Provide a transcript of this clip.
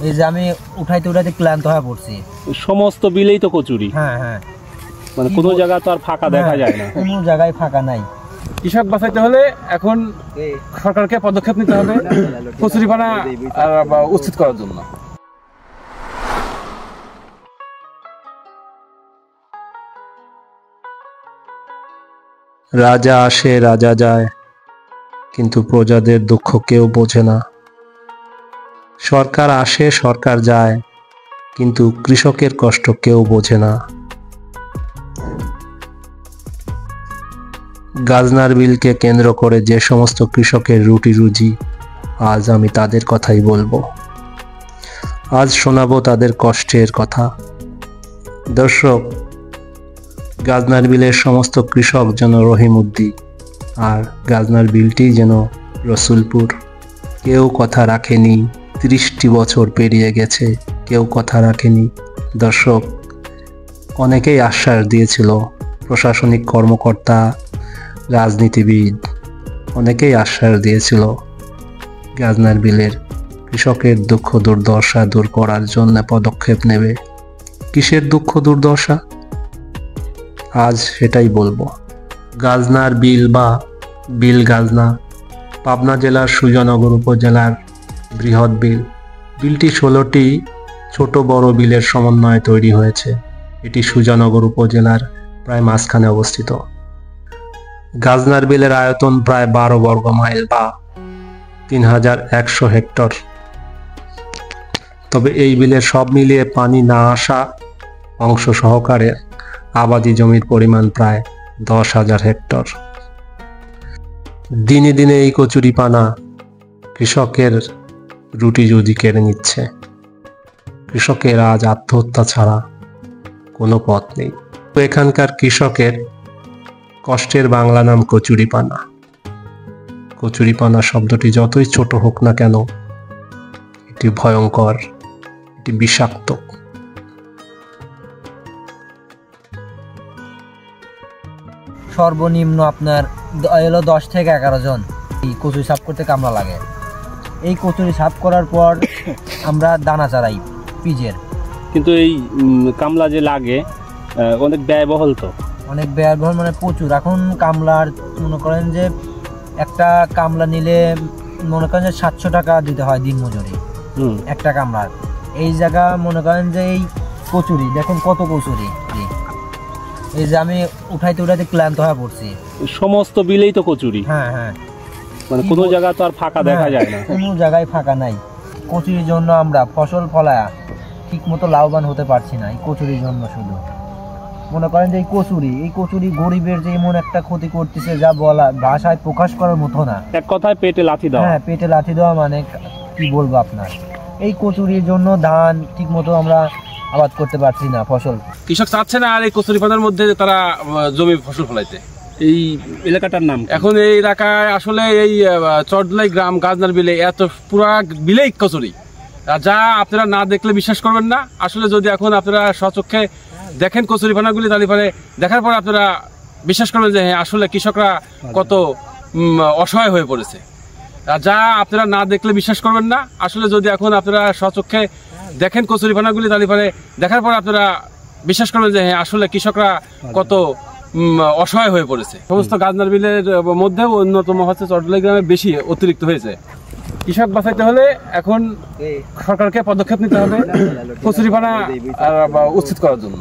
এই যে আমি উঠাইতে উঠাইতে ক্লান্ত হয়ে পড়ছি। সমস্ত বিলেই তো কচুরি। হ্যাঁ হ্যাঁ, মানে কোনো জায়গা তো আর ফাঁকা দেখা যায় না, কোনো জায়গায় ফাঁকা নাই। কৃষক বাঁচাইতে হলে এখন সরকারকে পদক্ষেপ নিতে হবে কচুরিপানা উচ্ছেদ করার জন্য। রাজা আসে রাজা যায়, কিন্তু প্রজাদের দুঃখ কেউ বোঝে না। সরকার আসে সরকার যায়, কিন্তু কৃষকের কষ্ট কেউ বোঝে না। গাজনার বিলকে কেন্দ্র করে যে সমস্ত কৃষকের রুটি রুজি, আজ আমি তাদের কথাই বলবো। আজ শোনাবো তাদের কষ্টের কথা। দর্শক, গাজনার বিলের সমস্ত কৃষক যেন রহিমউদ্দি, আর গাজনার বিলটি যেন রসুলপুর। কেউ কথা রাখেনি, 30টি বছর পেরিয়ে গেছে, কেউ কথা রাখেনি। দর্শক, অনেকেই আশ্বাস দিয়েছিল, প্রশাসনিক কর্মকর্তা, রাজনীতিবিদ, অনেকেই আশ্বাস দিয়েছিল গাজনার বিলের কৃষকের দুঃখ দুর্দশা দূর করার জন্য পদক্ষেপ নেবে। কিসের দুঃখ দুর্দশা? আজ সেটাই বলবো। গাজনার বিল বা বিল গাজনা পাবনা জেলার সুজানগর উপজেলার বৃহৎ বিল। বিলটি 16টি ছোট বড় বিলের সমন্বয়ে তৈরি হয়েছে। এটি সুজানগর উপজেলার প্রায় মাঝখানে অবস্থিত। গাজনার বিলের আয়তন প্রায় 12 বর্গ মাইল বা 3100 হেক্টর। তবে এই বিলের সব মিলিয়ে পানি না আসা অংশ সহকারে আবাদি জমির পরিমাণ প্রায় 10,000 হেক্টর। দিনে দিনে এই কচুরিপানা কৃষকের রুটি রুজি কেড়ে নিচ্ছে। কৃষকের আজ আত্মহত্যা ছাড়া কোনো পথ নেই। এখানকার কৃষকের কষ্টের বাংলা নাম কচুরিপানা। কচুরিপানা শব্দটি যতই ছোট হোক না কেন, এটি ভয়ঙ্কর, এটি বিষাক্ত। সর্বনিম্ন আপনার 10 থেকে 11 জন এই কচুরি সাফ করতে কামলা লাগে। এই কচুরি সাফ করার পর আমরা দানা চালাই পিজের। কিন্তু এই কামলা যে লাগে অনেক ব্যয়বহুল, তো অনেক ব্যয়বহুল মানে প্রচুর। এখন কামলার মনে করেন যে একটা কামলা নিলে মনে করেন যে 700 টাকা দিতে হয় দিন মজুরি একটা কামলার। এই জায়গা মনে করেন যে এই কচুরি দেখেন কত কচুরি, এই যে আমি উঠাইতে উঠাইতে ক্লান্ত হয়ে পড়ছি। সমস্ত বিলেই তো কচুরি। হ্যাঁ হ্যাঁ, মানে কোনো জায়গা তো আর ফাঁকা দেখা যায় না, কোনো জায়গায় ফাঁকা নাই। কচুরির জন্য আমরা ফসল ফলায়া ঠিক মতো লাভবান হতে পারছি না। এই কচুরির জন্য শুধু মনে করেন যে এই কচুরি গরিবের যে এমন একটা ক্ষতি করতেছে যা বলা ভাষায় প্রকাশ করার মতো না। এক কথায় পেটে লাথি দেওয়া। হ্যাঁ, পেটে লাথি দেওয়া মানে কি বলবো আপনার। এই কচুরির জন্য ধান ঠিক মতো আমরা আবাদ করতে পারছি না, ফসল কৃষক চাচ্ছে না আর এই কচুরিপানার মধ্যে তারা জমি ফসল ফলাইতে। এই এলাকাটার নাম এখন এই এলাকায় আসলে এই চরদুলাই গ্রাম গাজনার বিলে এত পুরা বিলেই কচুরি, যা আপনারা না দেখলে বিশ্বাস করবেন না। আসলে যদি এখন আপনারা স্বচক্ষে দেখেন কচুরিপানাগুলি, তাহলে পরে দেখার পর আপনারা বিশ্বাস করবেন যে হ্যাঁ আসলে কৃষকরা কত অসহায় হয়ে পড়েছে। যা আপনারা না দেখলে বিশ্বাস করবেন না। আসলে যদি এখন আপনারা স্বচক্ষে দেখেন কচুরিপানাগুলি, তাহলে পরে দেখার পর আপনারা বিশ্বাস করবেন যে হ্যাঁ আসলে কৃষকরা কত অসহায় হয়ে পড়েছে। সমস্ত গাজনার বিলের মধ্যেও অন্যতম হচ্ছে চরদুলাই গ্রামে বেশি অতিরিক্ত হয়েছে। কৃষক বাঁচাইতে হলে এখন সরকারকে পদক্ষেপ নিতে হবে কচুরিপানা উচ্ছেদ করার জন্য।